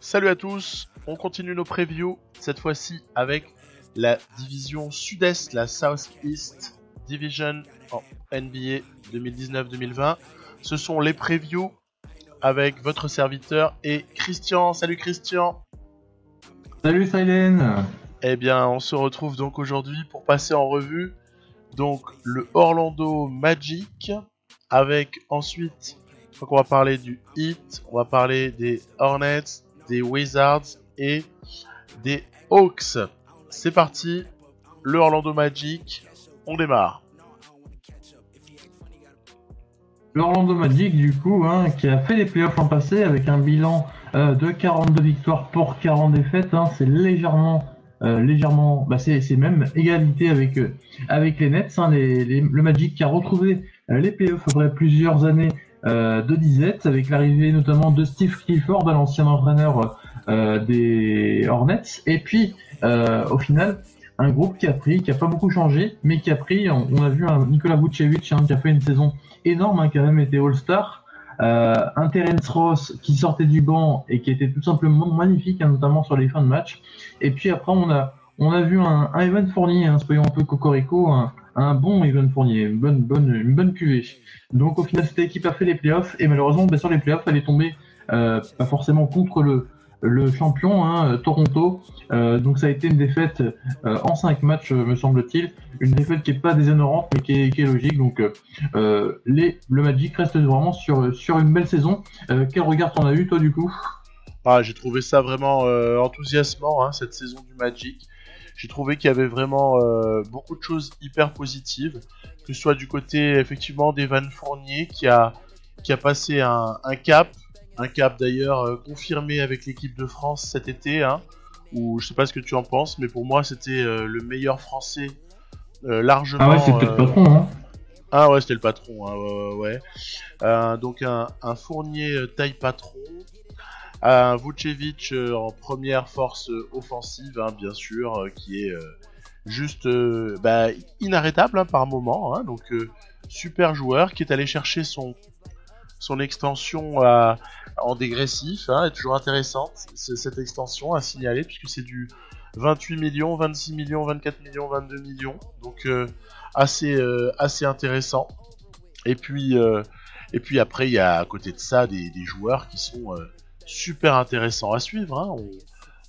Salut à tous, on continue nos previews, cette fois-ci avec la division sud-est, la Southeast Division en NBA 2019-2020. Ce sont les previews avec votre serviteur et Christian. Salut Christian. Salut Silène. Eh bien, on se retrouve donc aujourd'hui pour passer en revue donc le Orlando Magic avec ensuite, donc on va parler du Heat, on va parler des Hornets, des Wizards et des Hawks. C'est parti, le Orlando Magic, on démarre. L'Orlando Magic du coup qui a fait les playoffs l'an passé avec un bilan de 42 victoires pour 40 défaites, c'est légèrement, c'est même égalité avec les Nets, le Magic qui a retrouvé les playoffs après plusieurs années de disette avec l'arrivée notamment de Steve Clifford, l'ancien entraîneur des Hornets, et puis au final un groupe qui a pas beaucoup changé, mais qui a pris, on a vu un Nikola Vucevic qui a fait une saison énorme, qui a même été All-Star, un Terence Ross qui sortait du banc et qui était tout simplement magnifique, notamment sur les fins de match. Et puis après on a vu un Evan Fournier, soyons un peu cocorico, un bon Evan Fournier, une bonne cuvée. Donc au final cette équipe a fait les playoffs, et malheureusement sur les playoffs elle est tombée pas forcément contre le champion, Toronto. Donc ça a été une défaite en 5 matchs, me semble-t-il. Une défaite qui est pas déshonorante, mais qui est logique. Donc le Magic reste vraiment sur une belle saison. Quel regard t'en as eu, toi, du coup? J'ai trouvé ça vraiment enthousiasmant, cette saison du Magic. J'ai trouvé qu'il y avait vraiment beaucoup de choses hyper positives, que ce soit du côté effectivement d'Evan Fournier qui a passé un cap d'ailleurs confirmé avec l'équipe de France cet été, où je sais pas ce que tu en penses, mais pour moi c'était le meilleur français largement. Ah ouais, c'était le patron, Ah ouais, c'était le patron, ouais. Donc un Fournier taille patron, un Vucevic en première force offensive, bien sûr, qui est juste inarrêtable par moment, donc super joueur qui est allé chercher son extension en dégressif, est toujours intéressante cette extension à signaler, puisque c'est du 28 millions, 26 millions, 24 millions, 22 millions, donc assez intéressant. Et puis après il y a à côté de ça des joueurs qui sont super intéressants à suivre,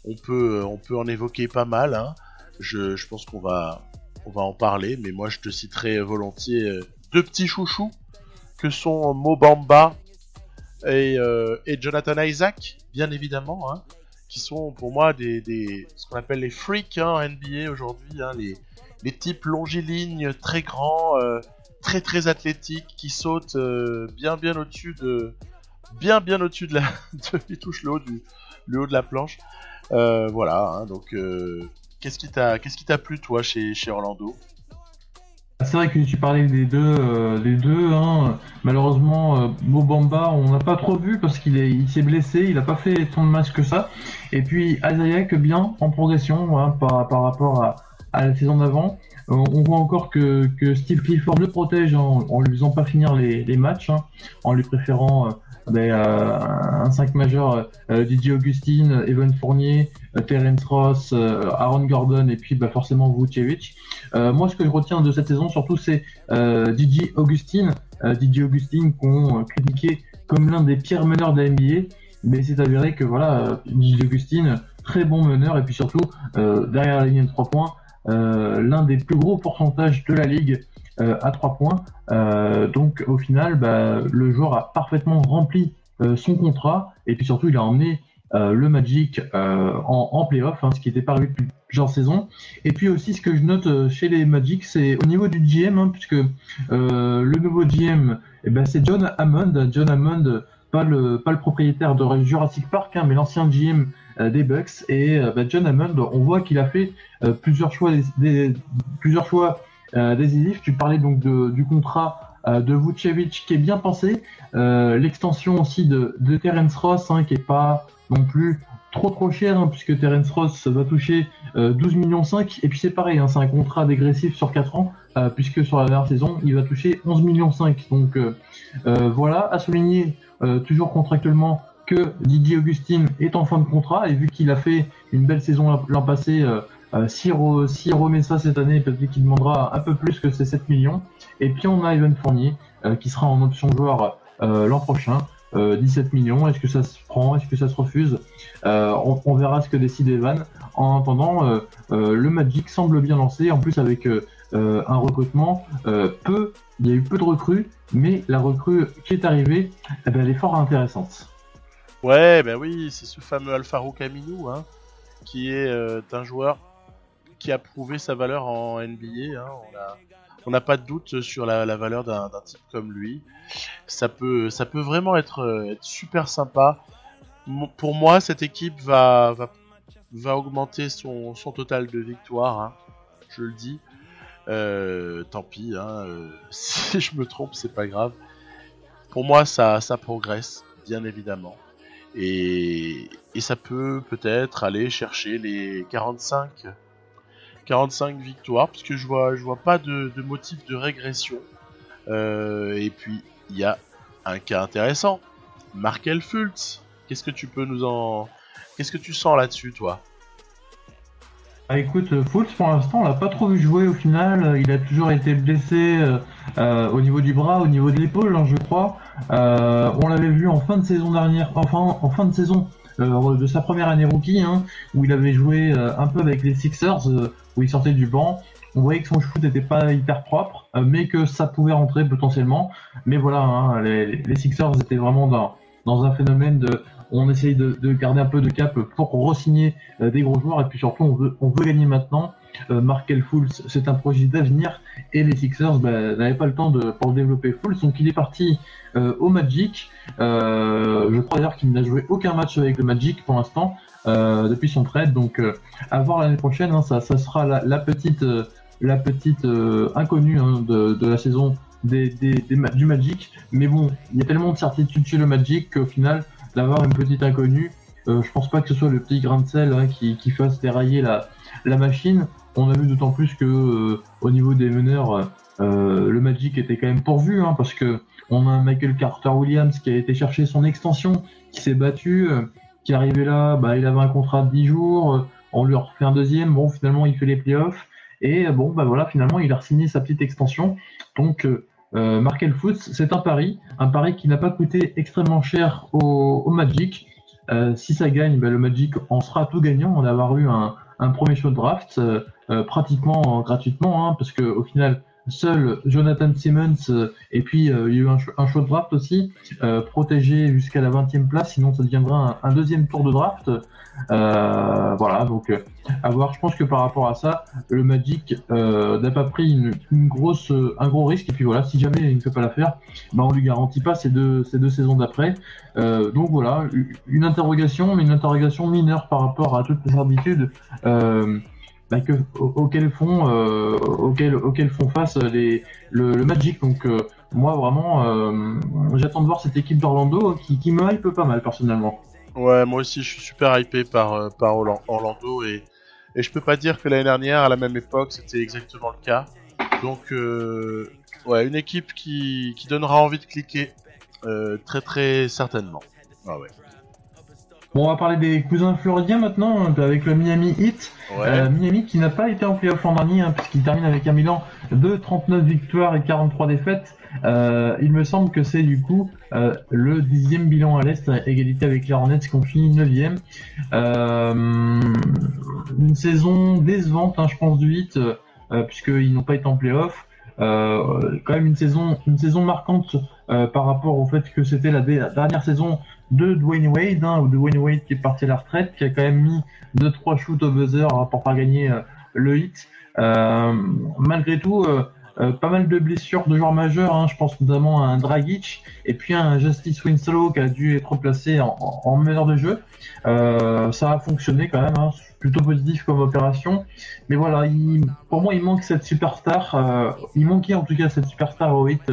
on peut en évoquer pas mal, je pense qu'on va en parler, mais moi je te citerai volontiers deux petits chouchous que sont Mo Bamba et Jonathan Isaac, bien évidemment, qui sont pour moi ce qu'on appelle les freaks NBA aujourd'hui, les types longilignes, très grands, très très athlétiques, qui sautent bien au-dessus de ils touchent le haut de la planche. Voilà, donc qu'est-ce qui t'a plu toi chez Orlando? C'est vrai que tu parlais des deux. Malheureusement, Mo Bamba, on n'a pas trop vu parce qu'il s'est blessé, il n'a pas fait tant de matchs que ça. Et puis Isaac, bien en progression, par rapport à la saison d'avant. On voit encore que Steve Clifford le protège en lui faisant pas finir les matchs, en lui préférant un 5 majeur, DJ Augustine, Evan Fournier, Terence Ross, Aaron Gordon et puis forcément Vucevic. Moi, ce que je retiens de cette saison surtout, c'est DJ Augustine qu'on critiquait comme l'un des pires meneurs de la NBA, mais c'est avéré que DJ Augustine, très bon meneur, et puis surtout derrière la ligne de 3 points, l'un des plus gros pourcentages de la ligue à 3 points. Donc au final, le joueur a parfaitement rempli son contrat, et puis surtout il a emmené le Magic en playoff, ce qui n'était pas arrivé depuis plusieurs saisons. Et puis aussi ce que je note chez les Magic, c'est au niveau du GM, puisque le nouveau GM, c'est John Hammond, pas le propriétaire de Jurassic Park, mais l'ancien GM des Bucks. Et John Hammond, on voit qu'il a fait plusieurs choix décisifs. Tu parlais donc du contrat de Vucevic qui est bien pensé, l'extension aussi de Terence Ross, qui est pas non plus trop cher, puisque Terence Ross va toucher 12,5 millions, et puis c'est pareil, c'est un contrat dégressif sur 4 ans, puisque sur la dernière saison il va toucher 11,5 millions. Donc voilà, à souligner toujours contractuellement que Didier Augustin est en fin de contrat, et vu qu'il a fait une belle saison l'an passé, s'il remet ça cette année, peut-être qu'il demandera un peu plus que ces 7 millions. Et puis on a Evan Fournier, qui sera en option joueur l'an prochain, 17 millions. Est-ce que ça se prend? Est-ce que ça se refuse? On verra ce que décide Evan. En attendant, le Magic semble bien lancé, en plus avec un recrutement il y a eu peu de recrues, mais la recrue qui est arrivée, elle est fort intéressante. Ouais, ben oui, c'est ce fameux Alfaro Camino, hein, qui est un joueur qui a prouvé sa valeur en NBA. Hein. On n'a pas de doute sur la valeur d'un type comme lui. Ça peut vraiment être super sympa. Pour moi, cette équipe va augmenter son total de victoires. Hein, je le dis. Tant pis, hein, si je me trompe, c'est pas grave. Pour moi, ça progresse, bien évidemment. Et ça peut peut-être aller chercher les 45 victoires, parce que je vois pas de motif de régression. Et puis, il y a un cas intéressant. Markel Fultz. Qu'est-ce que tu sens là-dessus, toi? Écoute, Fultz pour l'instant on l'a pas trop vu jouer au final, il a toujours été blessé au niveau du bras, au niveau de l'épaule, hein, je crois. On l'avait vu en fin de saison dernière, enfin en fin de saison de sa première année rookie, hein, où il avait joué un peu avec les Sixers, où il sortait du banc. On voyait que son shoot n'était pas hyper propre, mais que ça pouvait rentrer potentiellement. Mais voilà, hein, les Sixers étaient vraiment dans un phénomène de... On essaye de garder un peu de cap pour re-signer des gros joueurs, et puis surtout on veut gagner maintenant. Markel Fultz, c'est un projet d'avenir, et les Sixers n'avaient pas le temps pour le développer. Fultz, donc il est parti au Magic. Je crois d'ailleurs qu'il n'a joué aucun match avec le Magic pour l'instant depuis son trade, donc à voir l'année prochaine, hein, ça sera la petite inconnue, hein, de la saison du Magic. Mais bon, il y a tellement de certitudes chez le Magic qu'au final, d'avoir une petite inconnue, je pense pas que ce soit le petit grain de sel, hein, qui fasse dérailler la machine. On a vu d'autant plus que au niveau des meneurs, le Magic était quand même pourvu, hein, parce que on a un Michael Carter Williams qui a été chercher son extension, qui s'est battu, qui est arrivé là, il avait un contrat de 10 jours, on lui a refait un deuxième, bon finalement il fait les playoffs, et bon voilà, finalement il a re-signé sa petite extension. Donc Markel Fultz, c'est un pari qui n'a pas coûté extrêmement cher au Magic. Si ça gagne, le Magic en sera tout gagnant. On a avoir eu un premier show de draft pratiquement gratuitement, hein, parce que au final, seul Jonathan Simmons et puis il y a eu un show de draft aussi protégé jusqu'à la 20e place, sinon ça deviendra un deuxième tour de draft. Voilà, donc à voir. Je pense que par rapport à ça, le Magic n'a pas pris un gros risque, et puis voilà, si jamais il ne fait pas l'affaire, on lui garantit pas ces deux saisons d'après. Donc voilà, une interrogation, mais une interrogation mineure par rapport à toutes les certitudes auxquelles font face le Magic. Donc moi vraiment, j'attends de voir cette équipe d'Orlando qui me hype pas mal personnellement. Ouais, moi aussi je suis super hypé par Orlando, et je peux pas dire que l'année dernière, à la même époque, c'était exactement le cas. Donc ouais, une équipe qui donnera envie de cliquer très très certainement. Ah ouais. Bon, on va parler des cousins floridiens maintenant, avec le Miami Heat. Ouais. Miami qui n'a pas été en playoff l'an dernier, hein, puisqu'il termine avec un bilan de 39 victoires et 43 défaites. Il me semble que c'est du coup le 10e bilan à l'Est, à égalité avec les Hornets qui ont fini 9e. Une saison décevante, hein, je pense, du Heat, puisqu'ils n'ont pas été en playoff. Quand même une saison marquante par rapport au fait que c'était la dernière saison de Dwayne Wade, hein, ou Dwayne Wade qui est parti à la retraite, qui a quand même mis 2-3 shoots au buzzer pour faire gagner le Heat. Malgré tout, pas mal de blessures de joueurs majeurs, hein, je pense notamment à un Dragic et puis un Justice Winslow qui a dû être placé en meneur de jeu. Ça a fonctionné quand même, hein, plutôt positif comme opération. Mais voilà, pour moi il manque cette superstar, il manquait en tout cas cette superstar au Heat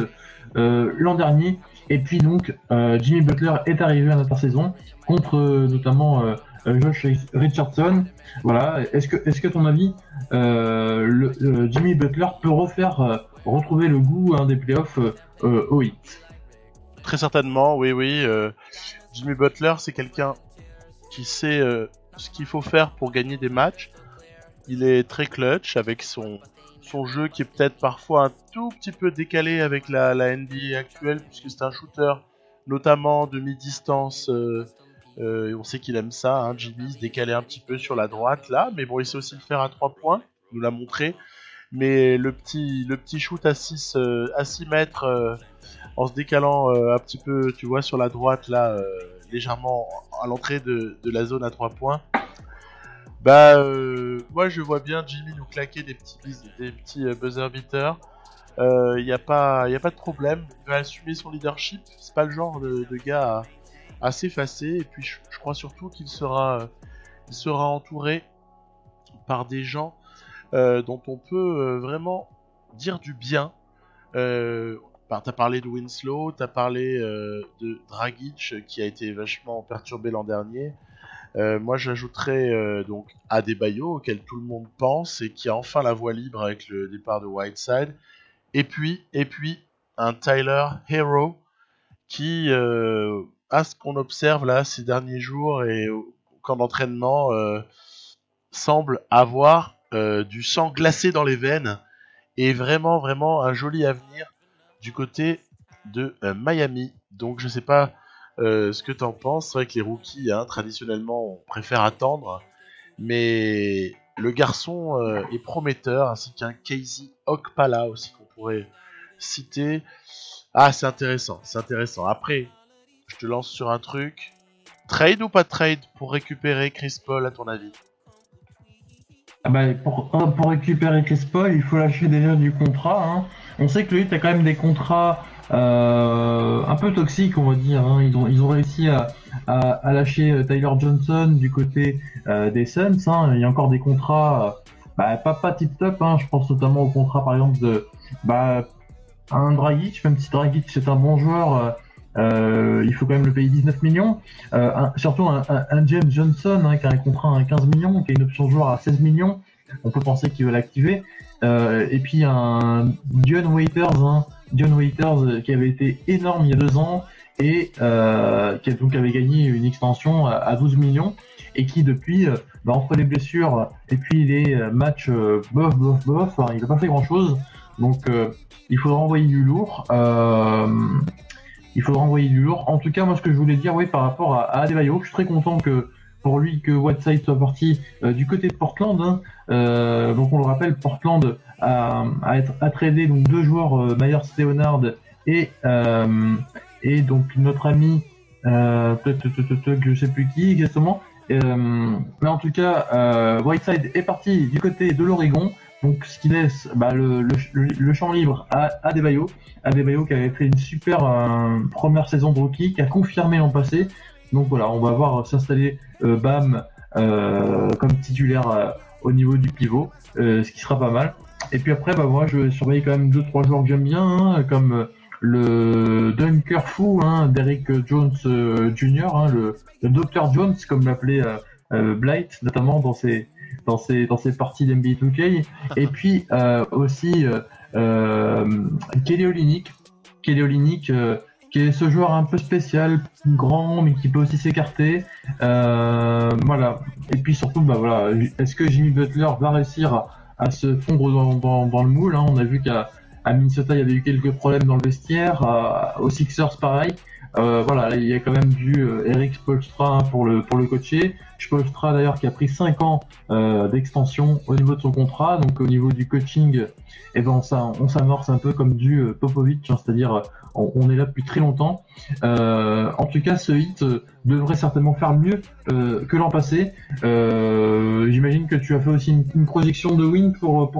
l'an dernier. Et puis donc Jimmy Butler est arrivé à l'intersaison contre notamment Josh Richardson. Voilà, est-ce que à ton avis Jimmy Butler peut retrouver le goût, hein, des playoffs au Heat? Très certainement, oui. Jimmy Butler, c'est quelqu'un qui sait ce qu'il faut faire pour gagner des matchs. Il est très clutch avec son jeu qui est peut-être parfois un tout petit peu décalé avec la NBA actuelle, puisque c'est un shooter notamment de mi-distance. On sait qu'il aime ça, hein, Jimmy, se décaler un petit peu sur la droite là, mais bon, il sait aussi le faire à 3 points, il nous l'a montré. Mais le petit shoot à 6 mètres en se décalant un petit peu, tu vois, sur la droite là, légèrement à l'entrée de la zone à 3 points. Moi je vois bien Jimmy nous claquer des petits buzzer beaters. Y a pas de problème. Il va assumer son leadership. C'est pas le genre de gars à s'effacer. Et puis je crois surtout qu'il sera entouré par des gens dont on peut vraiment dire du bien. T'as parlé de Winslow, t'as parlé de Dragic qui a été vachement perturbé l'an dernier. Moi j'ajouterais donc Adebayo auquel tout le monde pense et qui a enfin la voie libre avec le départ de Whiteside. Et puis un Tyler Hero qui à ce qu'on observe là ces derniers jours et au camp d'entraînement semble avoir du sang glacé dans les veines et vraiment un joli avenir du côté de Miami. Donc je sais pas ce que t'en penses. C'est vrai que les rookies, hein, traditionnellement, on préfère attendre. Mais le garçon est prometteur, ainsi qu'un Casey Okpala aussi qu'on pourrait citer. Ah, c'est intéressant. Après, je te lance sur un truc. Trade ou pas trade pour récupérer Chris Paul, à ton avis? Pour récupérer Chris Paul, il faut lâcher déjà du contrat. Hein. On sait que le Heat a quand même des contrats un peu toxiques, on va dire. Hein. Ils ont réussi à lâcher Tyler Johnson du côté des Suns. Hein. Il y a encore des contrats pas tip-top. Hein. Je pense notamment au contrat, par exemple, de un Dragic. Même si Dragic c'est un bon joueur, il faut quand même le payer 19 millions. Surtout un James Johnson qui a un contrat à 15 millions, qui a une option joueur à 16 millions. On peut penser qu'il veut l'activer. Et puis un John Waiters, qui avait été énorme il y a 2 ans et qui donc avait gagné une extension à 12 millions et qui depuis, entre les blessures et puis les matchs bof, il n'a pas fait grand chose. Donc il faudra envoyer du lourd. En tout cas, moi, ce que je voulais dire, par rapport à Adebayo, je suis très content pour lui que Whiteside soit parti du côté de Portland. Hein. Donc, on le rappelle, Portland a tradé donc 2 joueurs, Myers Leonard et donc notre ami, je sais plus qui exactement. Mais en tout cas, Whiteside est parti du côté de l'Oregon. Donc, ce qui laisse le champ libre à Adebayo qui avait fait une super première saison de rookie, qui a confirmé l'an passé. Donc voilà, on va voir s'installer Bam comme titulaire au niveau du pivot, ce qui sera pas mal. Et puis après, moi je surveille quand même 2-3 joueurs que j'aime bien, hein, comme le dunker fou, Derrick Jones Jr., le Dr Jones, comme l'appelait Blight, notamment dans ses parties d'NBA 2K. Et puis aussi Kelly Olynyk, qui est ce joueur un peu spécial, grand, mais qui peut aussi s'écarter. Voilà. Et puis surtout, est-ce que Jimmy Butler va réussir à se fondre dans le moule, hein. On a vu qu'à Minnesota, il y avait eu quelques problèmes dans le vestiaire. Aux Sixers, pareil. Là, il y a quand même du Eric Spoelstra pour le coacher. Spoelstra d'ailleurs qui a pris 5 ans d'extension au niveau de son contrat. Donc au niveau du coaching, on s'amorce un peu comme du Popovic, hein, c'est-à-dire on est là depuis très longtemps. En tout cas, ce hit devrait certainement faire mieux que l'an passé. J'imagine que tu as fait aussi une projection de win pour eux.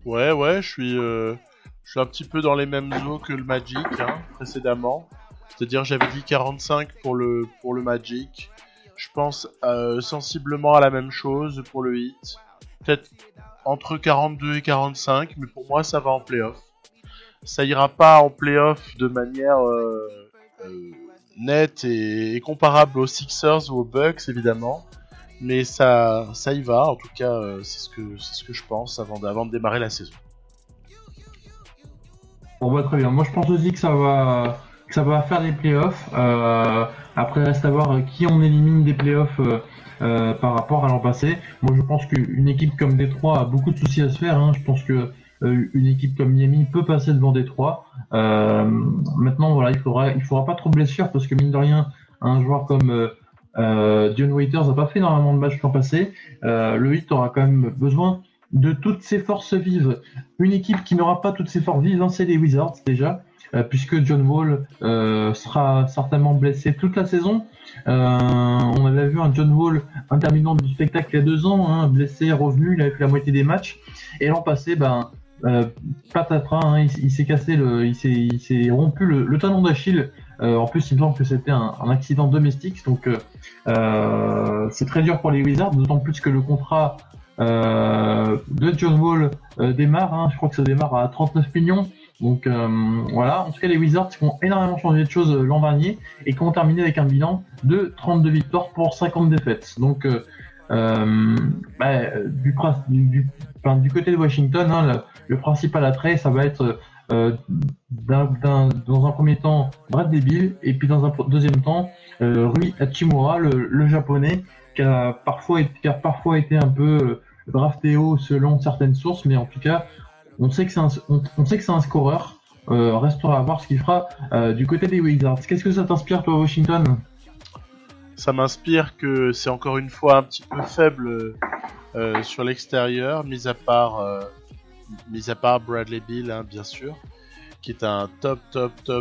Ouais, je suis un petit peu dans les mêmes eaux que le Magic, hein, précédemment. C'est-à-dire j'avais dit 45 pour le Magic. Je pense sensiblement à la même chose pour le Heat. Peut-être entre 42 et 45, mais pour moi ça va en play-off. Ça ira pas en play-off de manière nette et comparable aux Sixers ou aux Bucks évidemment. Mais ça y va, en tout cas c'est ce que je pense avant de démarrer la saison. Bon très bien. Moi je pense aussi que ça que ça va faire des playoffs. Après, reste à voir qui on élimine des playoffs par rapport à l'an passé. Moi, je pense qu'une équipe comme Détroit a beaucoup de soucis à se faire. Hein. Je pense que une équipe comme Miami peut passer devant Détroit. Maintenant, voilà, il faudra pas trop de blessures parce que mine de rien, un joueur comme Dion Waiters n'a pas fait énormément de matchs l'an passé. Le Heat aura quand même besoin de toutes ses forces vives. Une équipe qui n'aura pas toutes ses forces vives, hein, c'est les Wizards déjà, puisque John Wall sera certainement blessé toute la saison. On avait vu un John Wall intermittent du spectacle il y a 2 ans, hein, blessé, revenu, il avait fait la moitié des matchs. Et l'an passé, patatras, hein, il s'est cassé, il s'est rompu le talon d'Achille. En plus, il me semble que c'était un accident domestique, donc c'est très dur pour les Wizards, d'autant plus que le contrat de John Wall démarre, hein, je crois que ça démarre à 39 millions. Donc voilà, en tout cas les Wizards qui ont énormément changé de choses l'an dernier et qui ont terminé avec un bilan de 32 victoires pour 50 défaites. Donc du côté de Washington, hein, le principal attrait, ça va être dans un premier temps Bradley Beal et puis dans un deuxième temps Rui Hachimura, le japonais qui a parfois été un peu drafté haut selon certaines sources, mais en tout cas on sait que c'est un scoreur. Restera à voir ce qu'il fera du côté des Wizards. Qu'est-ce que ça t'inspire toi, Washington? Ça m'inspire que c'est encore une fois un petit peu faible sur l'extérieur, mis à part Bradley Beal, hein, bien sûr, qui est un top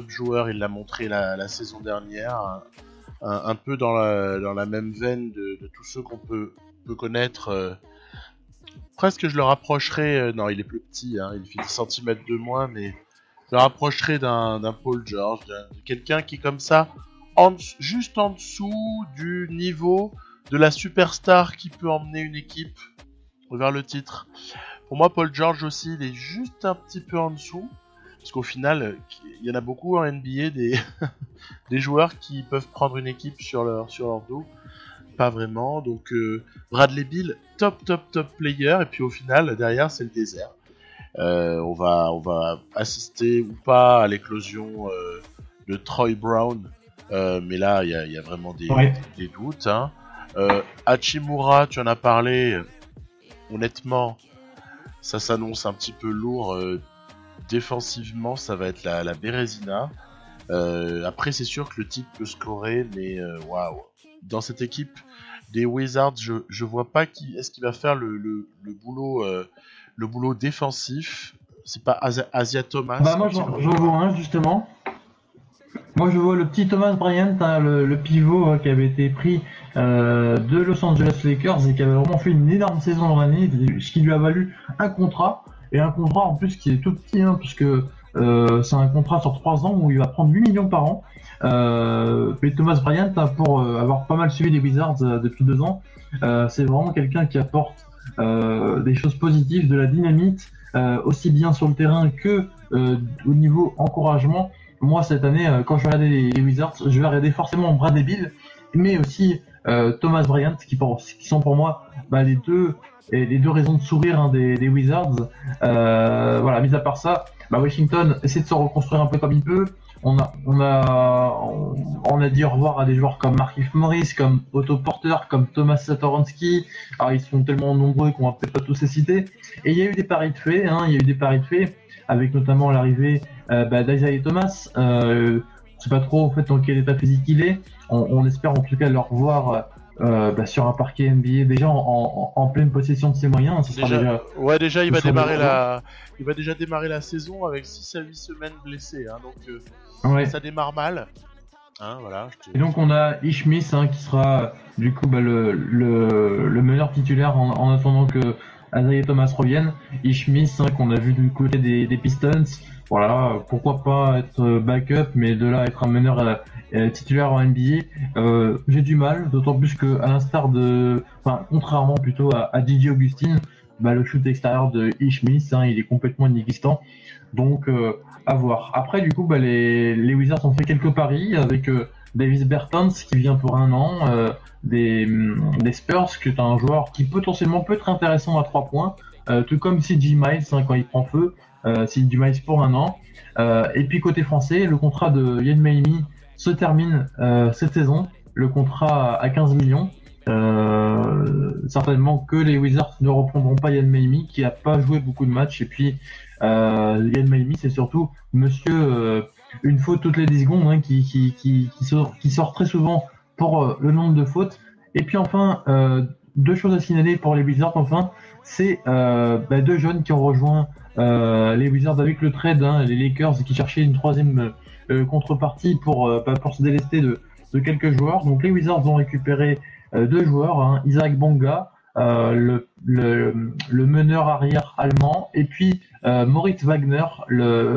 joueur. Il l'a montré la saison dernière, un peu dans la même veine de tous ceux qu'on peut connaître. Presque je le rapprocherais, non il est plus petit, hein, il fait 10 cm de moins, mais je le rapprocherais d'un Paul George, de quelqu'un qui est comme ça, juste en dessous du niveau de la superstar qui peut emmener une équipe vers le titre. Pour moi, Paul George aussi, il est juste un petit peu en dessous, parce qu'au final, il y en a beaucoup en NBA des joueurs qui peuvent prendre une équipe sur leur dos. Pas vraiment, donc Bradley Beal, top player, et puis au final, derrière, c'est le désert. On va assister ou pas à l'éclosion de Troy Brown, mais là, il y a vraiment des doutes. Hein. Hachimura, tu en as parlé, honnêtement, ça s'annonce un petit peu lourd. Défensivement, ça va être la Bérésina. Après, c'est sûr que le type peut scorer, mais waouh. Dans cette équipe des Wizards, je vois pas qui est-ce qui va faire le boulot défensif. C'est pas Asia Thomas. Moi j'en vois un justement. Moi je vois le petit Thomas Bryant, hein, le pivot qui avait été pris de Los Angeles Lakers et qui avait vraiment fait une énorme saison dans l'année, ce qui lui a valu un contrat, et un contrat en plus qui est tout petit, hein, puisque c'est un contrat sur 3 ans où il va prendre 8 millions par an. Et Thomas Bryant, pour avoir pas mal suivi les Wizards depuis 2 ans, c'est vraiment quelqu'un qui apporte des choses positives, de la dynamite, aussi bien sur le terrain que au niveau encouragement. Moi cette année, quand je vais regarder les Wizards, je vais regarder forcément Bradley Beal, mais aussi Thomas Bryant, qui sont pour moi les deux raisons de sourire, hein, des Wizards. Voilà, mis à part ça, Washington essaie de se reconstruire un peu comme il peut. On a dit au revoir à des joueurs comme Markieff Morris, comme Otto Porter, comme Thomas Satoransky. Alors ils sont tellement nombreux qu'on va peut-être pas tous les citer. Et il y a eu des paris de fait, avec notamment l'arrivée d'Isaiah Thomas. Je sais pas trop en fait dans quel état physique il est. On espère en tout cas le revoir sur un parquet NBA déjà en pleine possession de ses moyens. Il va déjà démarrer la saison avec 6 à 8 semaines blessé, hein, donc ça démarre mal. Hein, voilà, Et donc on a Ish Smith, hein, qui sera du coup le meneur titulaire en attendant que Isaiah Thomas revienne. Ish Smith, hein, qu'on a vu du côté des Pistons. Voilà, pourquoi pas être backup, mais de là à être un meneur titulaire en NBA, j'ai du mal, d'autant plus que à l'instar contrairement plutôt à DJ Augustin, le shoot extérieur de Ish Smith, hein, il est complètement inexistant. Donc à voir. Après du coup les Wizards ont fait quelques paris avec Davis Bertans qui vient pour 1 an, des Spurs, qui est un joueur qui potentiellement peut être intéressant à 3 points, tout comme CJ Miles, hein, quand il prend feu. signe du maïs pour 1 an. Et puis côté français, le contrat de Yen Maimi se termine cette saison, le contrat à 15 millions. Certainement que les Wizards ne reprendront pas Yen Maimi qui a pas joué beaucoup de matchs, et puis Yen Maimi c'est surtout monsieur une faute toutes les 10 secondes, hein, qui sort très souvent pour le nombre de fautes. Et puis enfin, deux choses à signaler pour les Wizards, enfin, c'est deux jeunes qui ont rejoint les Wizards avec le trade, hein, les Lakers qui cherchaient une troisième contrepartie pour se délester de quelques joueurs. Donc les Wizards ont récupéré deux joueurs, hein, Isaac Bonga, le meneur arrière allemand, et puis Moritz Wagner,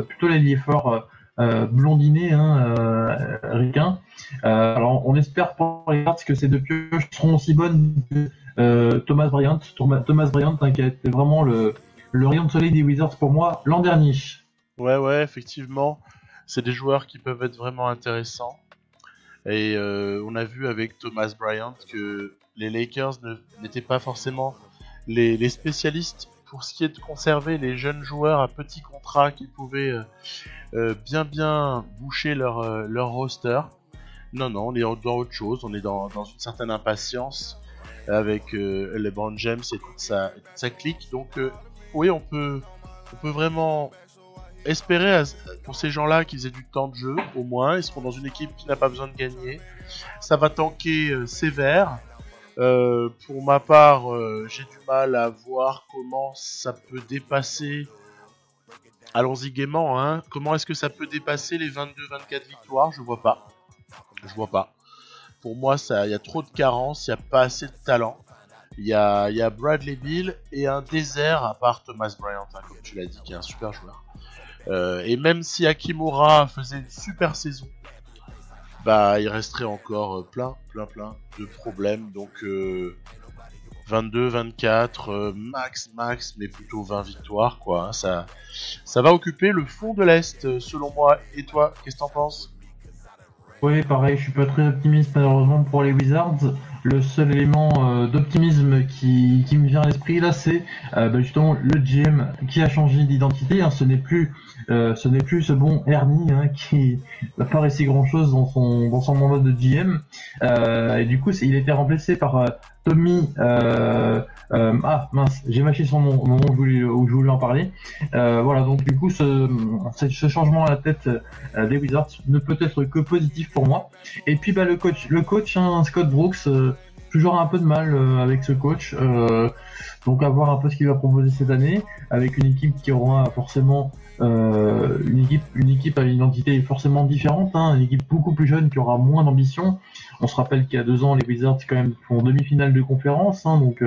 plutôt l'ailier fort blondiné, hein, ricain. Alors on espère pour les Wizards que ces deux pioches seront aussi bonnes que Thomas Bryant, hein, qui a été vraiment le rayon de soleil des Wizards pour moi l'an dernier. Ouais, effectivement, c'est des joueurs qui peuvent être vraiment intéressants. Et on a vu avec Thomas Bryant que les Lakers n'étaient pas forcément les spécialistes pour ce qui est de conserver les jeunes joueurs à petits contrats qui pouvaient bien boucher leur roster. Non, on est dans autre chose, on est dans une certaine impatience avec LeBron James et toute sa clique. Donc oui, on peut vraiment espérer pour ces gens-là qu'ils aient du temps de jeu, au moins. Ils seront dans une équipe qui n'a pas besoin de gagner. Ça va tanker sévère. Pour ma part, j'ai du mal à voir comment ça peut dépasser... Allons-y gaiement, hein. Comment est-ce que ça peut dépasser les 22-24 victoires? Je vois pas. Pour moi, il y a trop de carences, il n'y a pas assez de talent. Il y a Bradley Beal et un désert à part Thomas Bryant, hein, comme tu l'as dit, qui est un super joueur. Et même si Hakimura faisait une super saison, bah il resterait encore plein de problèmes. Donc 22, 24, max, mais plutôt 20 victoires, quoi. Hein, ça va occuper le fond de l'Est, selon moi. Et toi, qu'est-ce que t'en penses? Oui, pareil, je suis pas très optimiste malheureusement pour les Wizards. Le seul élément d'optimisme qui me vient à l'esprit là, c'est justement le GM qui a changé d'identité, hein. Ce n'est plus ce bon Ernie, hein, qui n'a pas réussi grand chose dans son mandat de GM. Et du coup, il a été remplacé par Tommy. Mince, j'ai mâché son nom au moment où je voulais en parler. Voilà, donc du coup, ce changement à la tête des Wizards ne peut être que positif pour moi. Et puis le coach, hein, Scott Brooks, toujours un peu de mal avec ce coach. Donc à voir un peu ce qu'il va proposer cette année, avec une équipe qui aura forcément une équipe à une identité forcément différente, hein, une équipe beaucoup plus jeune qui aura moins d'ambition. On se rappelle qu'il y a 2 ans, les Wizards quand même font demi-finale de conférence, hein, donc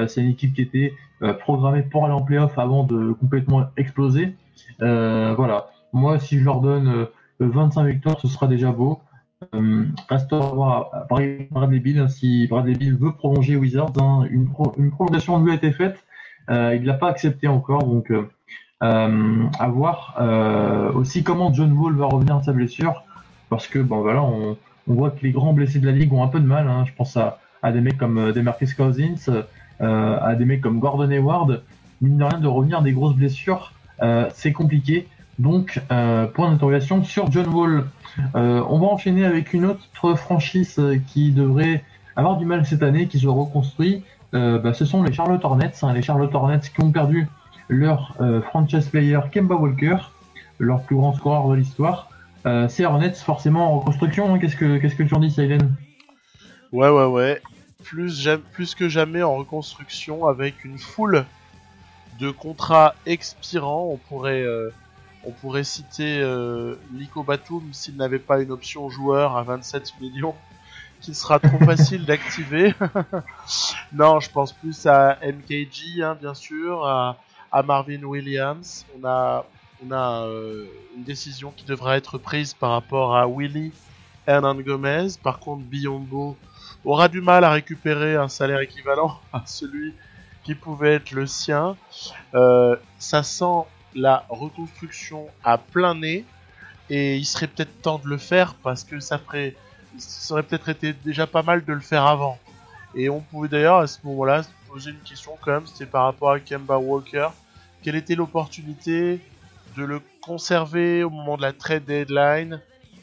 c'est une équipe qui était programmée pour aller en playoff avant de complètement exploser. Voilà. Moi, si je leur donne 25 victoires, ce sera déjà beau. Reste à voir Bradley Beal, hein, si Bradley Beal veut prolonger Wizards, hein, une prolongation lui a été faite, il l'a pas accepté encore, donc à voir aussi comment John Wall va revenir de sa blessure, parce que bon voilà, on voit que les grands blessés de la ligue ont un peu de mal, hein. Je pense à des mecs comme DeMarcus Cousins, à des mecs comme Gordon Hayward. Mine de rien, de revenir des grosses blessures, c'est compliqué. Donc point d'interrogation sur John Wall. On va enchaîner avec une autre franchise qui devrait avoir du mal cette année, qui se reconstruit. Ce sont les Charlotte Hornets, hein, les Charlotte Hornets qui ont perdu leur franchise player Kemba Walker, leur plus grand scoreur de l'histoire. C'est Hornets forcément en reconstruction, hein. Qu'est-ce que tu en dis, Silent? Ouais. Plus que jamais en reconstruction, avec une foule de contrats expirants. On pourrait citer Nico Batum s'il n'avait pas une option joueur à 27 millions qui sera trop facile d'activer. Non, je pense plus à MKG, hein, bien sûr, à Marvin Williams. On a une décision qui devra être prise par rapport à Willie Hernan Gomez. Par contre, Biyombo aura du mal à récupérer un salaire équivalent à celui qui pouvait être le sien. Ça sent la reconstruction à plein nez, et il serait peut-être temps de le faire, parce que ça aurait peut-être été déjà pas mal de le faire avant. Et on pouvait d'ailleurs à ce moment-là se poser une question quand même, c'était par rapport à Kemba Walker. Quelle était l'opportunité de le conserver au moment de la trade deadline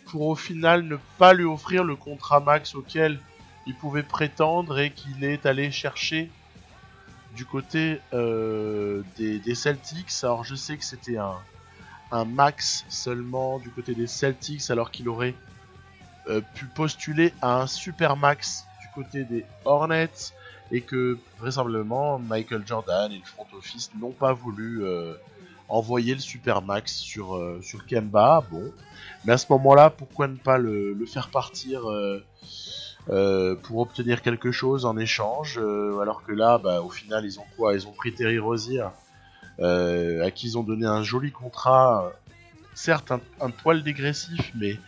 pour au final ne pas lui offrir le contrat max auquel il pouvait prétendre et qu'il est allé chercher du côté des Celtics. Alors je sais que c'était un max seulement du côté des Celtics alors qu'il aurait pu postuler à un super max du côté des Hornets et que vraisemblablement Michael Jordan et le front office n'ont pas voulu envoyer le super max sur Kemba. Bon, mais à ce moment-là, pourquoi ne pas le faire partir pour obtenir quelque chose en échange, alors que là, au final, ils ont quoi? Ils ont pris Terry Rozier, à qui ils ont donné un joli contrat, certes un poil dégressif, mais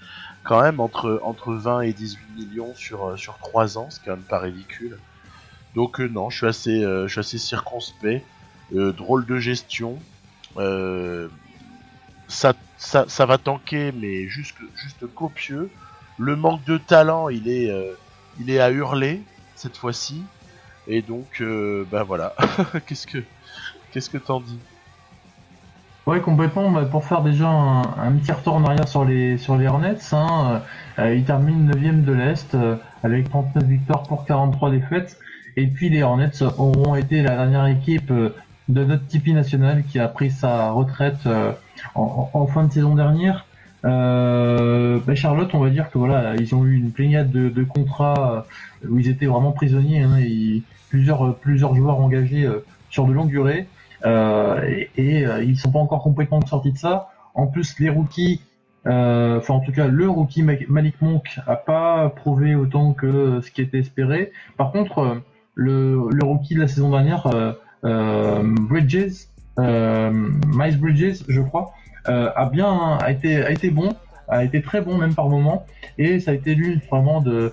quand même entre 20 et 18 millions sur 3 ans, c'est quand même pas ridicule. Donc non, je suis assez circonspect. Drôle de gestion. Ça va tanker, mais juste copieux. Le manque de talent, il est à hurler cette fois-ci. Et donc, voilà. Qu'est-ce que t'en dis? Ouais, complètement. Pour faire déjà un petit retour en arrière sur les Hornets, ils terminent 9ème de l'Est avec 39 victoires pour 43 défaites. Et puis les Hornets auront été la dernière équipe de notre Tipeee national qui a pris sa retraite en fin de saison dernière. Charlotte, on va dire que voilà, ils ont eu une pléiade de contrats où ils étaient vraiment prisonniers, et plusieurs joueurs engagés sur de longue durée. Ils sont pas encore complètement sortis de ça. En plus, les rookies, en tout cas le rookie Malik Monk a pas prouvé autant que ce qui était espéré. Par contre, le rookie de la saison dernière, Bridges, Miles Bridges, je crois, a été bon, a été très bon même par moment, et ça a été l'une vraiment des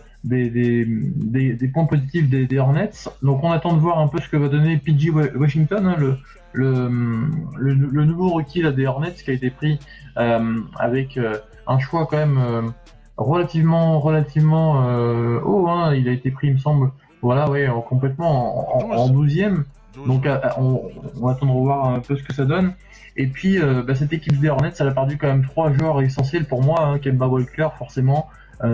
points positifs des Hornets. Donc on attend de voir un peu ce que va donner PG Washington, le nouveau rookie là, des Hornets, qui a été pris avec un choix quand même relativement haut. Il a été pris, il me semble, complètement en 12e. Donc on attend de revoir un peu ce que ça donne. Et puis cette équipe des Hornets, elle a perdu quand même 3 joueurs essentiels pour moi, Kemba Walker forcément,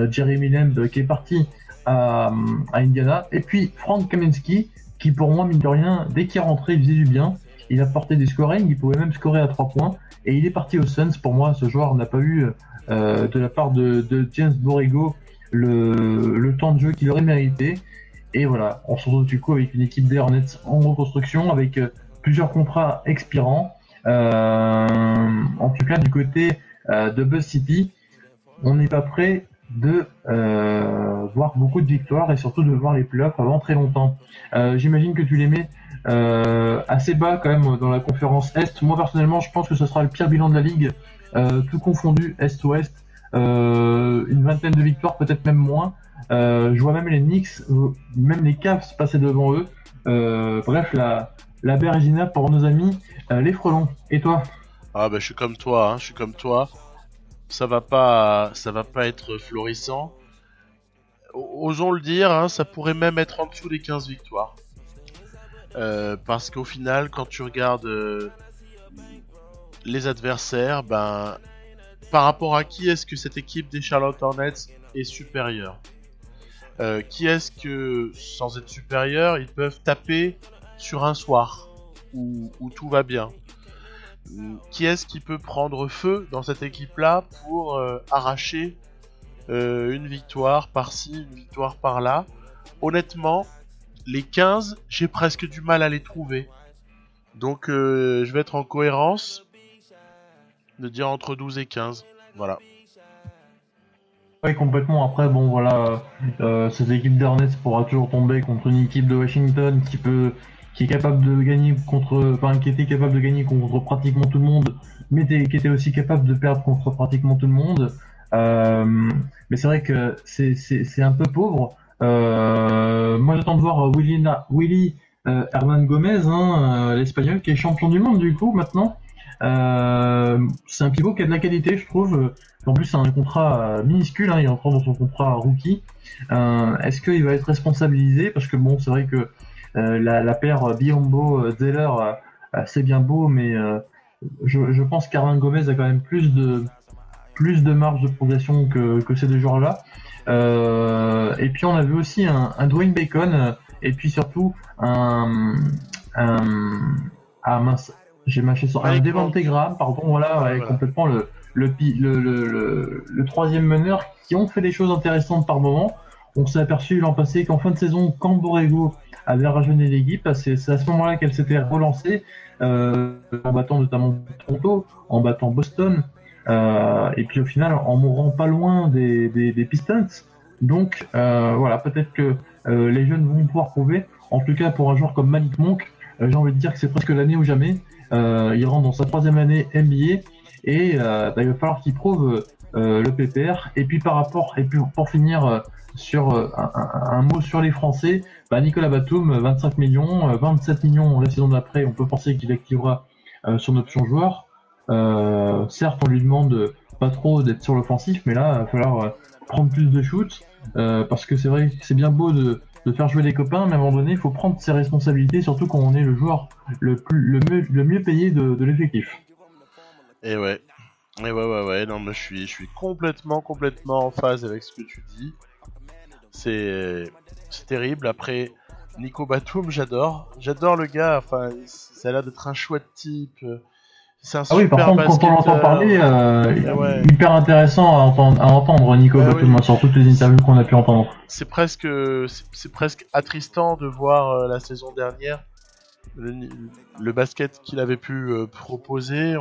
Jeremy Lamb qui est parti à Indiana, et puis Frank Kaminsky qui pour moi, mine de rien, dès qu'il est rentré, il faisait du bien. Il apportait du scoring, il pouvait même scorer à 3 points, et il est parti aux Suns. Pour moi, ce joueur n'a pas eu de la part de James Borrego le temps de jeu qu'il aurait mérité. Et voilà, on se retrouve du coup avec une équipe des Hornets en reconstruction, avec plusieurs contrats expirants. En tout cas, du côté de Buzz City, on n'est pas prêt de voir beaucoup de victoires et surtout de voir les playoffs avant très longtemps. J'imagine que tu les mets assez bas quand même dans la conférence Est. Moi personnellement, je pense que ce sera le pire bilan de la ligue, tout confondu, Est-Ouest. Une vingtaine de victoires, peut-être même moins. Je vois même les Knicks, même les Cavs passer devant eux. Bref, la Bérésina pour nos amis, les Frelons. Et toi? Ah je suis comme toi, je suis comme toi. Ça va pas être florissant. Osons le dire, ça pourrait même être en dessous des 15 victoires. Parce qu'au final, quand tu regardes les adversaires, par rapport à qui est-ce que cette équipe des Charlotte Hornets est supérieure? Qui est-ce que, sans être supérieur, ils peuvent taper sur un soir où tout va bien? Qui est-ce qui peut prendre feu dans cette équipe-là pour arracher une victoire par-ci, une victoire par-là? Honnêtement, les 15, j'ai presque du mal à les trouver. Donc je vais être en cohérence de dire entre 12 et 15. Voilà. Oui, complètement. Après, bon, voilà, cette équipe d'Hornets pourra toujours tomber contre une équipe de Washington qui est capable de gagner qui était capable de gagner contre pratiquement tout le monde, mais qui était aussi capable de perdre contre pratiquement tout le monde. Mais c'est vrai que c'est un peu pauvre. Moi, j'attends de voir Willy Hernan Gomez, l'Espagnol, qui est champion du monde du coup maintenant. C'est un pivot qui a de la qualité, je trouve. En plus, c'est un contrat minuscule, il est encore dans son contrat rookie. Est-ce qu'il va être responsabilisé? Parce que bon, c'est vrai que la paire Biombo Zeller, c'est bien beau, mais je pense qu'Arnaud Gomez a quand même plus de marge de progression que ces deux joueurs-là. Et puis on a vu aussi un Dwayne Bacon et puis surtout un ah mince, j'ai mâché son un Malik Devante Monk. Graham, pardon, voilà, Ouais, ouais, voilà. complètement le troisième meneur qui ont fait des choses intéressantes par moment. On s'est aperçu l'an passé qu'en fin de saison, quand Borrego avait rajeuni l'équipe, c'est à ce moment-là qu'elle s'était relancée, en battant notamment Toronto, en battant Boston, et puis au final en mourant pas loin des Pistons. Donc voilà, peut-être que les jeunes vont pouvoir prouver. En tout cas, pour un joueur comme Malik Monk, j'ai envie de dire que c'est presque l'année ou jamais. Il rentre dans sa troisième année NBA et il va falloir qu'il prouve le PPR. Et puis par rapport, et puis pour finir sur un mot sur les Français, Nicolas Batum, 25 millions, 27 millions la saison d'après, on peut penser qu'il activera son option joueur. Certes, on lui demande pas trop d'être sur l'offensif, mais là, il va falloir prendre plus de shoots, parce que c'est vrai que c'est bien beau de faire jouer les copains, mais à un moment donné, il faut prendre ses responsabilités, surtout quand on est le joueur le mieux payé de l'effectif. Et ouais. Et ouais. Non, mais je suis complètement en phase avec ce que tu dis. C'est terrible. Après, Nico Batum, j'adore le gars. Enfin, ça a l'air d'être un chouette type. C'est un Ah oui, par super contre, quand on l'entend parler, basketteur. Et ouais. hyper intéressant à entendre Nico Bah Batum, oui. hein, sur toutes les interviews qu'on a pu entendre. C'est presque attristant de voir la saison dernière le, le basket qu'il avait pu proposer.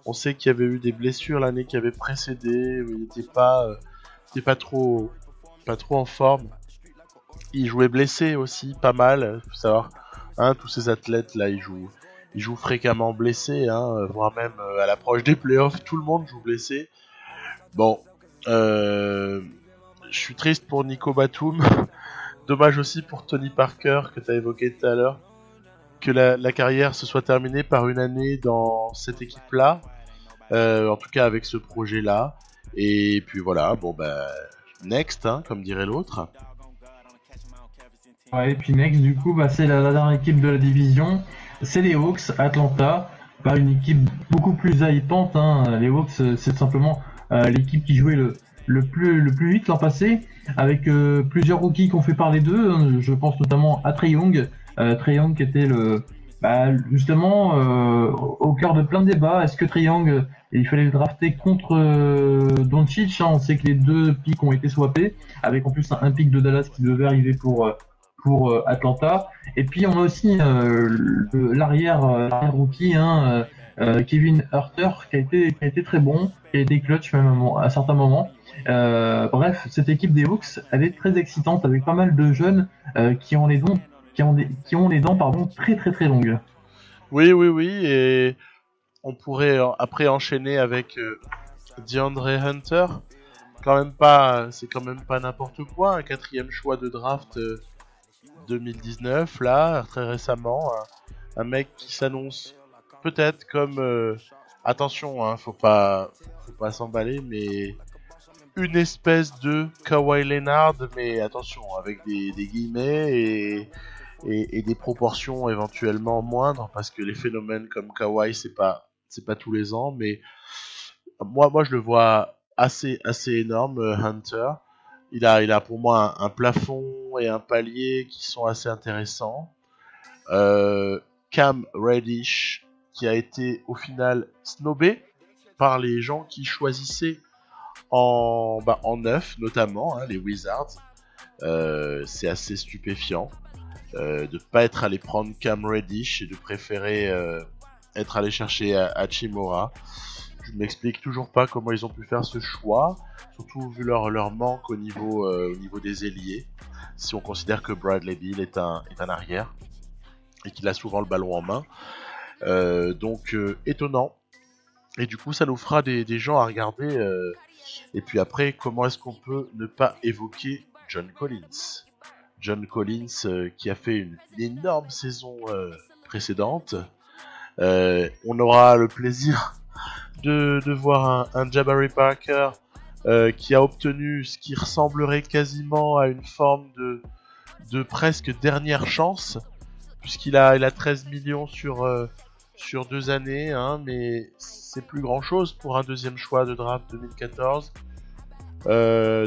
On sait qu'il y avait eu des blessures l'année qui avait précédé, où il était pas trop en forme. Il jouait blessé aussi, pas mal. Faut savoir, hein, tous ces athlètes là, ils jouent fréquemment blessés, hein, voire même à l'approche des playoffs, tout le monde joue blessé. Bon, je suis triste pour Nico Batum. Dommage aussi pour Tony Parker que tu as évoqué tout à l'heure, que la carrière se soit terminée par une année dans cette équipe-là, en tout cas avec ce projet-là. Et puis voilà, bon bah next, hein, comme dirait l'autre. Ouais, et puis next, du coup, c'est la dernière équipe de la division. C'est les Hawks, Atlanta. Pas une équipe beaucoup plus hypante, hein. Les Hawks, c'est simplement l'équipe qui jouait le plus vite l'an passé, avec plusieurs rookies qui ont fait parler d'eux, hein. Je pense notamment à Trae Young. Trae Young qui était justement au cœur de plein de débats. Est-ce que Trae Young, il fallait le drafter contre Doncic, hein. On sait que les deux pics ont été swappés, avec en plus un pic de Dallas qui devait arriver pour Atlanta. Et puis on a aussi l'arrière rookie, hein, Kevin Huerter, qui a été très bon, qui a été clutch même à certains moments. Bref, cette équipe des Hawks, elle est très excitante avec pas mal de jeunes qui ont les dents, qui ont les dents pardon très longues. Oui, et on pourrait après enchaîner avec DeAndre Hunter. C'est quand même pas n'importe quoi, un quatrième choix de draft 2019 là, très récemment, un mec qui s'annonce peut-être comme attention, hein, faut pas s'emballer, mais une espèce de Kawhi Leonard, mais attention, avec des guillemets et des proportions éventuellement moindres, parce que les phénomènes comme Kawhi, c'est pas tous les ans, mais moi je le vois assez énorme, Hunter. Il a pour moi un plafond et un palier qui sont assez intéressants. Euh, Cam Reddish, qui a été au final snobé par les gens qui choisissaient en neuf, notamment, hein, les Wizards. C'est assez stupéfiant de pas être allé prendre Cam Reddish et de préférer être allé chercher Hachimura. Je m'explique toujours pas comment ils ont pu faire ce choix, surtout vu leur manque au niveau des ailiers. Si on considère que Bradley Beal est un arrière et qu'il a souvent le ballon en main, donc étonnant. Et du coup, ça nous fera des gens à regarder. Et puis après, comment est-ce qu'on peut ne pas évoquer John Collins? John Collins qui a fait une énorme saison précédente. On aura le plaisir de voir un Jabari Parker qui a obtenu ce qui ressemblerait quasiment à une forme de presque dernière chance, puisqu'il a 13 millions sur 2 années, hein, mais c'est plus grand chose pour un deuxième choix de draft 2014.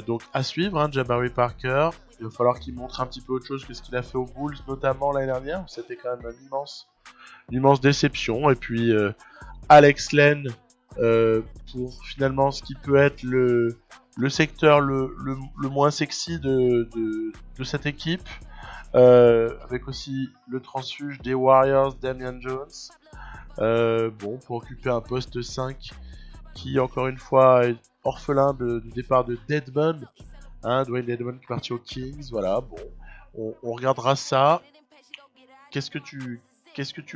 Donc à suivre, hein, Jabari Parker. Il va falloir qu'il montre un petit peu autre chose que ce qu'il a fait aux Bulls, notamment l'année dernière. C'était quand même une immense déception. Et puis Alex Len pour finalement ce qui peut être le secteur le moins sexy de cette équipe. Avec aussi le transfuge des Warriors, Damian Jones. Pour occuper un poste 5 qui, encore une fois, est orphelin du départ de Dedmon. Hein, Dwayne Dedmon qui est parti aux Kings. Voilà, on regardera ça. Qu'est-ce que tu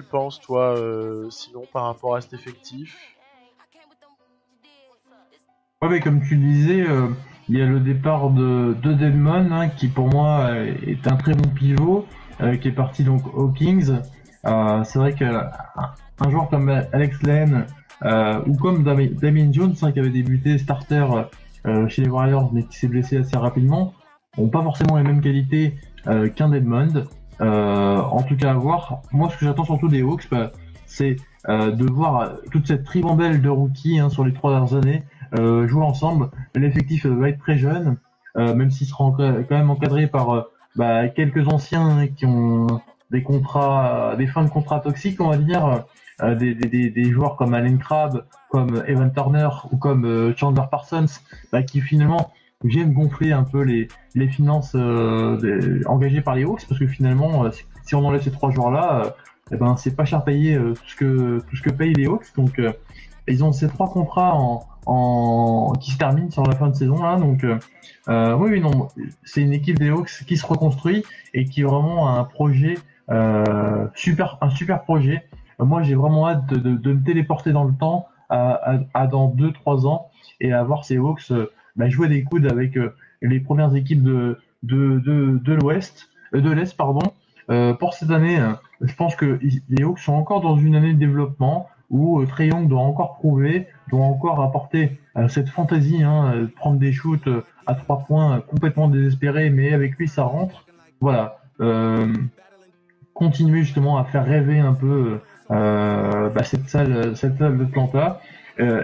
penses, toi, sinon, par rapport à cet effectif? Ouais, mais comme tu le disais, il y a le départ de Dedmon, hein, qui pour moi est un très bon pivot, qui est parti donc aux Kings. C'est vrai qu'un joueur comme Alex Len ou comme Damien Jones, hein, qui avait débuté starter chez les Warriors mais qui s'est blessé assez rapidement, n'ont pas forcément les mêmes qualités qu'un Dedmon. En tout cas à voir. Moi, ce que j'attends surtout des Hawks, c'est de voir toute cette ribambelle de rookies, hein, sur les 3 dernières années jouer ensemble. L'effectif va être très jeune, même s'il sera quand même encadré par quelques anciens, hein, qui ont des contrats, des fins de contrat toxiques, on va dire, des joueurs comme Allen Crabbe, comme Evan Turner ou comme Chandler Parsons, qui finalement viennent gonfler un peu les finances engagées par les Hawks, parce que finalement, si on enlève ces 3 joueurs-là, c'est pas cher payé tout ce que payent les Hawks. Donc ils ont ces 3 contrats qui se terminent sur la fin de saison là. Donc oui, non, c'est une équipe des Hawks qui se reconstruit et qui vraiment a un projet un super projet. Moi, j'ai vraiment hâte de me téléporter dans le temps à dans 2-3 ans et à voir ces Hawks jouer des coudes avec les premières équipes de l'Est, pardon. Pour cette année, je pense que les Hawks sont encore dans une année de développement où Trae Young doit encore prouver, doit encore apporter cette fantaisie, hein, prendre des shoots à 3 points complètement désespérés, mais avec lui ça rentre. Voilà. Continuer justement à faire rêver un peu cette salle d'Atlanta.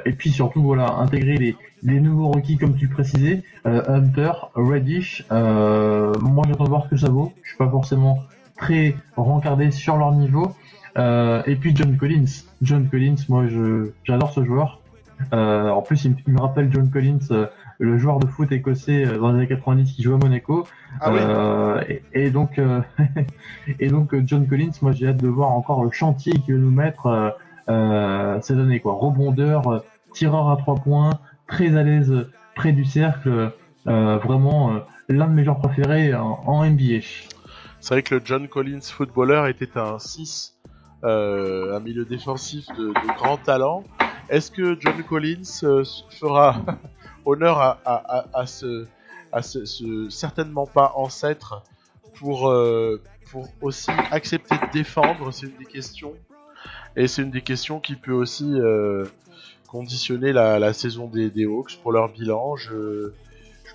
Et puis surtout, voilà, intégrer les nouveaux rookies comme tu le précisais, Hunter, Reddish. Moi, j'attends de voir ce que ça vaut. Je suis pas forcément très rencardé sur leur niveau. Et puis John Collins. John Collins, moi, j'adore ce joueur. En plus, il me rappelle John Collins, le joueur de foot écossais dans les années 90 qui jouait à Monaco. Ah oui. Et donc John Collins, moi, j'ai hâte de voir encore le chantier qu'il va nous mettre cette année, quoi. Rebondeur, tireur à 3 points, très à l'aise près du cercle, vraiment l'un de mes joueurs préférés en NBA. C'est vrai que le John Collins footballeur était un 6, un milieu défensif de grand talent. Est-ce que John Collins fera honneur à ce certainement pas ancêtre pour aussi accepter de défendre? C'est une des questions. Et c'est une des questions qui peut aussi conditionner la saison des Hawks pour leur bilan. Je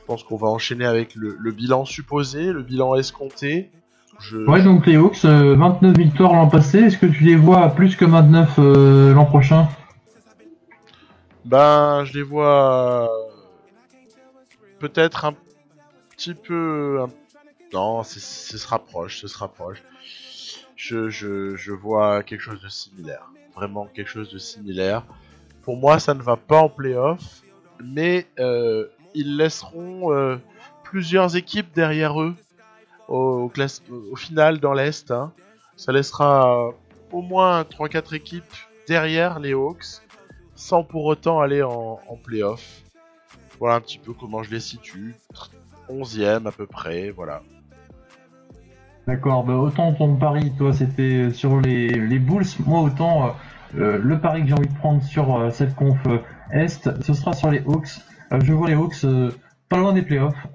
pense qu'on va enchaîner avec le bilan supposé, le bilan escompté. Ouais, donc les Hawks, 29 victoires l'an passé. Est-ce que tu les vois à plus que 29 l'an prochain? Je les vois peut-être un petit peu... Non, ce se rapproche. Je vois quelque chose de similaire. Vraiment quelque chose de similaire. Pour moi, ça ne va pas en play-off, mais ils laisseront plusieurs équipes derrière eux au final dans l'Est. Hein. Ça laissera au moins 3-4 équipes derrière les Hawks, sans pour autant aller en play-off. Voilà un petit peu comment je les situe. 11e à peu près, voilà. D'accord, autant ton pari, toi, c'était sur les Bulls. Moi, autant le pari que j'ai envie de prendre sur cette conf Est, ce sera sur les Hawks. Je vois les Hawks pas loin des playoffs.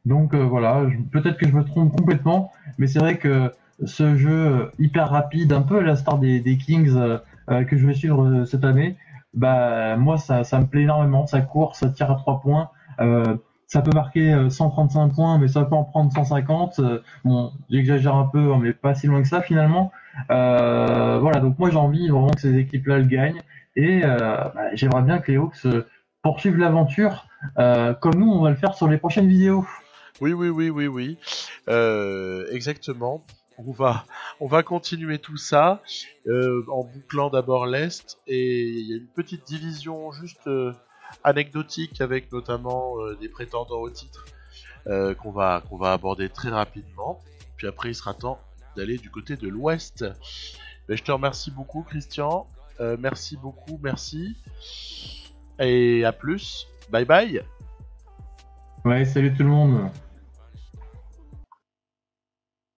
Donc voilà, peut-être que je me trompe complètement, mais c'est vrai que ce jeu hyper rapide, un peu à la star des Kings que je vais suivre cette année, moi ça me plaît énormément. Ça court, ça tire à 3 points. ça peut marquer 135 points, mais ça peut en prendre 150. Bon, j'exagère un peu, hein, mais pas si loin que ça finalement. Voilà, donc moi j'ai envie vraiment que ces équipes-là le gagnent. Et j'aimerais bien que les Hawks poursuivent l'aventure comme nous on va le faire sur les prochaines vidéos. Oui, oui, oui, oui, oui. Exactement. On va continuer tout ça en bouclant d'abord l'Est. Et il y a une petite division juste anecdotique avec notamment des prétendants au titre qu'on va aborder très rapidement. Puis après, il sera temps d'aller du côté de l'Ouest. Mais je te remercie beaucoup, Christian. Merci beaucoup, merci. Et à plus. Bye bye. Ouais, salut tout le monde.